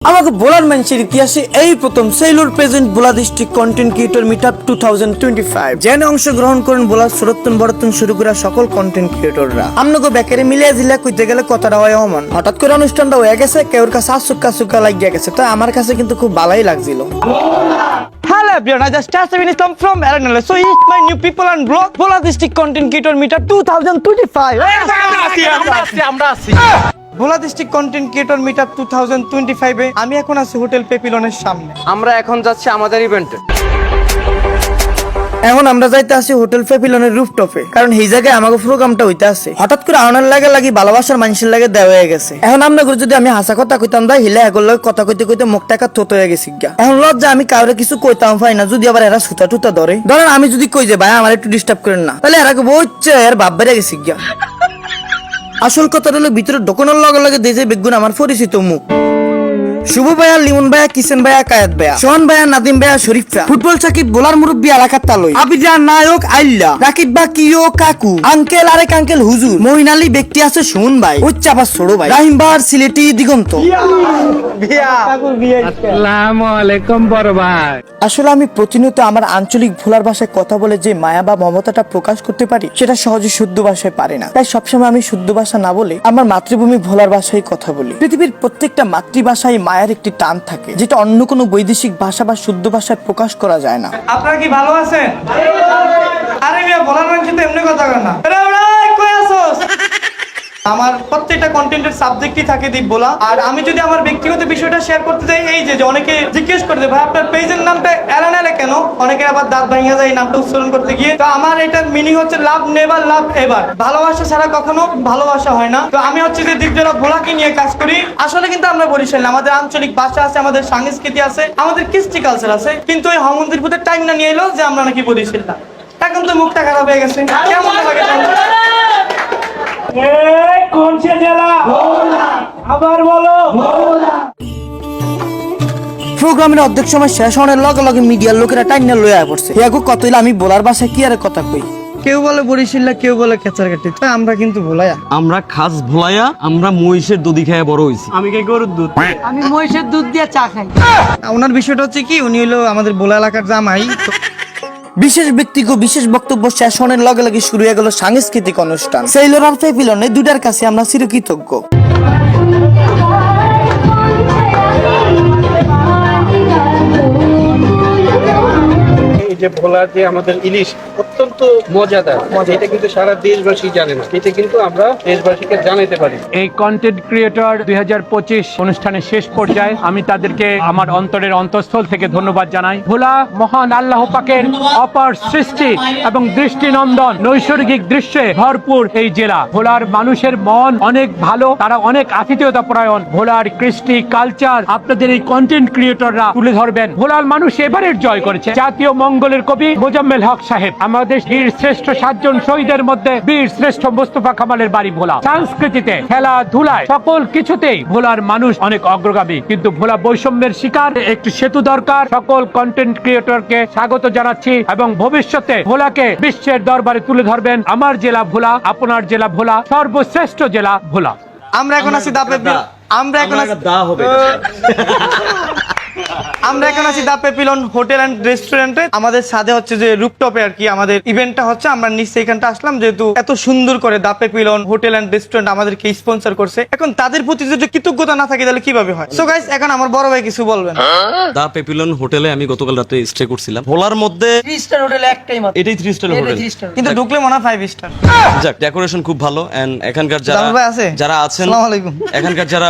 আমাকে ভোলার মানুষের ইতিহাসে এই প্রথম সেলুর প্রেজেন্ট ভোলা ডিস্ট্রিক্ট কন্টেন্ট ক্রিয়েটর মিটআপ 2025 যেন অংশগ্রহণ করেন ভোলার সরত্তন বরতন শুরু করা সকল কন্টেন্ট ক্রিয়েটররা। আমনগো বেকারে মিলিয়ে জিলা কইতে গেলে কথাটা হয় অমন। হঠাৎ করে অনুষ্ঠানটা হয়ে গেছে, কেউর কাছে সুক্কা লাগিয়ে গেছে, তো আমার কাছে কিন্তু খুব ভালোই লাগছিল। Hello everyone, I just started Islam from Aranal. So it's my new people and blog Vola District Content Creator Meetup 2025. Bhola district content creator meetup 2025 এ আমি এখন আছি হোটেল পেপিলনের সামনে। আমরা এখন যাচ্ছি আমাদের ইভেন্টে। এখন আমরা যাইতে আছি হোটেল পেপিলনের রুফটপে, কারণ এই জায়গায় আমাকে প্রোগ্রামটা হইতে আছে। হঠাৎ করে আনার লাগি ভালোবাসার মানুষের লাগে দেওয়া হয়ে গেছে। এখন আমরা যদি আমি হাসা কথা কইতাম দা হিলে এগুলো লগে কথা কইতে কইতে মুখটা একা থত হয়ে গেছি গা। এখন লজ্জা আমি কাউরে কিছু কইতাম পাই না, যদি আবার এরা সুতা টুতা ধরেন আমি যদি কই যে ভাই আমার একটু ডিস্টার্ব করেন না, তাহলে এরা বলছে এর বাপ বেড়ে গেছি গা। আসল কথা হলো ভিতরে ঢোকানোর লগে দেশে বেগুন আমার পরিচিত মুখ। শুভ ভাইয়া, লিমন ভাইয়া, কিষেন ভাইয়া, কায়াত ভাইয়া, সোহান ভাইয়া, নাদিম ভাইয়া, শরীফরা, ফুটবল সাকিব, বোলার মুরব্বী এলাকার তালই, আবিজা নায়ক আইল্লা, রাকিব বা কিও কাকু, আঙ্কেল আরেক আঙ্কেল হুজুর, মহিন আলী ব্যক্তি আছে সুমন ভাই, উচ্চাপাস ছোট ভাই, রাহিম ভাই, সিলেটি দিগন্ত। আসসালামু আলাইকুম বড় ভাই। আসলে আমি প্রতিনিয়ত আমার আঞ্চলিক ভোলার ভাষায় কথা বলে যে মায়া বা মমতাটা প্রকাশ করতে পারি, সেটা সহজে শুদ্ধ ভাষায় পারে না। তাই সবসময় আমি শুদ্ধ ভাষা না বলে আমার মাতৃভূমি ভোলার ভাষায় কথা বলি। পৃথিবীর প্রত্যেকটা মাতৃভাষায় মায়ের একটি টান থাকে, যেটা অন্য কোনো বৈদেশিক ভাষা বা শুদ্ধ ভাষায় প্রকাশ করা যায় না। আপনারা কি ভালো আছেন? আরে মিয়া ভোলার মানুষ তো এমনি কথা কয় না। কই আছোস? আমার প্রত্যেকটা কন্টেন্টের সাবজেক্টই থাকে দীপ বলা। আর আমি যদি আমার ব্যক্তিগত বিষয়টা শেয়ার করতে যাই, এই যে অনেকে জিজ্ঞেস করে ভাই আপনার পেজের নামটা এলানালে কেন, অনেকের আবার দাঁত ভাঙা যায় এই নামটা উচ্চারণ করতে গিয়ে। তো আমার এটার মিনিং হচ্ছে লাভ নেভার লাভ এভার, ভালোবাসা ছাড়া কখনো ভালোবাসা হয় না। তো আমি হচ্ছে যে দীপজলা ভোলাকে নিয়ে কাজ করি। আসলে কিন্তু আমরা বরিশাল, আমাদের আঞ্চলিক ভাষা আছে, আমাদের সংস্কৃতি আছে, আমাদের কৃষ্টি কালচার আছে, কিন্তু ওই হমন্দির ভূতের টাইম না নিয়ে এলো যে আমরা নাকি বরিশাল না। এখন তো মুখটা খারাপ হয়ে গেছে, কেমন লাগে? কোন সে জেলা? আবার বলো। প্রোগ্রামের অর্ধেক সময় শেষ হওয়ার লগে মিডিয়ার লোকেরা টাইনা লয়ে পড়ছে। ইয়াগো কত হইলে আমি বলার ভাষায় কি আর কথা কই। কেউ বলে বরিশাল্লা, কেউ বলে কেচারকাটি, তো আমরা কিন্তু ভোলায়া। আমরা খাস ভোলায়া, আমরা মহিষের দুধি খেয়ে বড় হইছি। আমি কি গরুর দুধ? আমি মহিষের দুধ দিয়ে চা খাই। ওনার বিষয়টা হচ্ছে কি, উনি হলো আমাদের ভোলা এলাকার জামাই। বিশেষ ব্যক্তিগত বিশেষ বক্তব্য শেষ হওয়ার লগে শুরু হয়ে গেল সাংস্কৃতিক অনুষ্ঠান। সেইলর আর পেপিলনে দুটার কাছে আমরা চিরকৃতজ্ঞ। এই যে ভোলা যে আমাদের ইলিশ অত্যন্ত মজাদার, এটা কিন্তু সারা দেশবাসী জানে না, এটা কিন্তু আমরা দেশবাসীকে জানাতে পারি। এই কন্টেন্ট ক্রিয়েটর 2025 অনুষ্ঠানের শেষ পর্যায়ে আমি তাদেরকে আমার অন্তরের অন্তঃস্থল থেকে ধন্যবাদ জানাই। ভোলা মহান আল্লাহ পাকের অপার সৃষ্টি এবং দৃষ্টিনন্দন নৈসর্গিক দৃশ্যে ভরপুর এই জেলা। ভোলার মানুষের মন অনেক ভালো, তারা অনেক আতিথেয়তা পরায়ণ। ভোলার কৃষ্টি কালচার আপনাদের এই কন্টেন্ট ক্রিয়েটররা তুলে ধরবেন। ভোলার মানুষ এবারের জয় করেছে জাতীয় মঙ্গলের কবি মোজাম্মেল হক সাহেব। আমাদের বীর শ্রেষ্ঠ 7 জন শহীদের মধ্যে বীর শ্রেষ্ঠ মোস্তফা কামালের বাড়ি ভোলা। সংস্কৃতিতে, খেলাধুলায়, সকল কিছুতেই ভোলার মানুষ অনেক অগ্রগামী, কিন্তু ভোলা বৈষম্যের শিকার। একটু সেতু দরকার। সকল কন্টেন্ট ক্রিয়েটরকে স্বাগত জানাচ্ছি এবং ভবিষ্যতে ভোলাকে বিশ্বের দরবারে তুলে ধরবেন। আমার জেলা ভোলা, আপনার জেলা ভোলা, সর্বশ্রেষ্ঠ জেলা ভোলা। আমরা এখন আছি দা পেপিলন হোটেল এন্ড রেস্টুরেন্টে। আমাদের সাথে হচ্ছে যে রুফটপে আর কি আমাদের ইভেন্টটা হচ্ছে। আমরা নিচে এখানটা আসলাম, যেহেতু এত সুন্দর করে দা পেপিলন হোটেল এন্ড রেস্টুরেন্ট আমাদেরকে স্পন্সর করছে। এখন তাদের প্রতি যদি কৃতজ্ঞতা না থাকে তাহলে কিভাবে হয়? সো গাইস, এখন আমার বড় ভাই কিছু বলবেন। দা পেপিলন হোটেলে আমি গতকাল রাতে স্টে করছিলাম। ভোলার মধ্যে 3 স্টার হোটেল একটাই মাত্র। এটাই 3 স্টার হোটেল, কিন্তু ঢুকলে মনে হয় 5 স্টার। যাক, ডেকোরেশন খুব ভালো। এন্ড এখানকার যারা আছেন, আসসালামু আলাইকুম, এখানকার যারা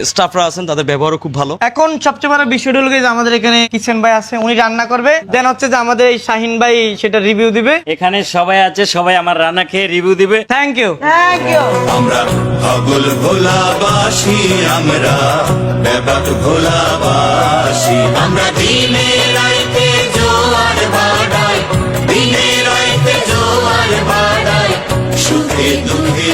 স্টাফরা আছেন তাদের ব্যবহারও খুব ভালো। এখন সবচেয়ে বড় বিষয়টা হলো যে আমাদের এখানে কিচেন ভাই আছে, উনি রান্না করবে। দেন হচ্ছে যে আমাদের এই শাহিন ভাই সেটা রিভিউ দিবে। এখানে সবাই আছে, সবাই আমার রান্না খেয়ে রিভিউ দিবে। Thank you. আমরা পাগল ভোলাবাসী, আমরা ব্যাপক ভোলাবাসী, আমরা দিনে রাইতে জোয়ার বাড়াই, দিনে রাইতে জোয়ার বাড়াই, সুখে দুঃখে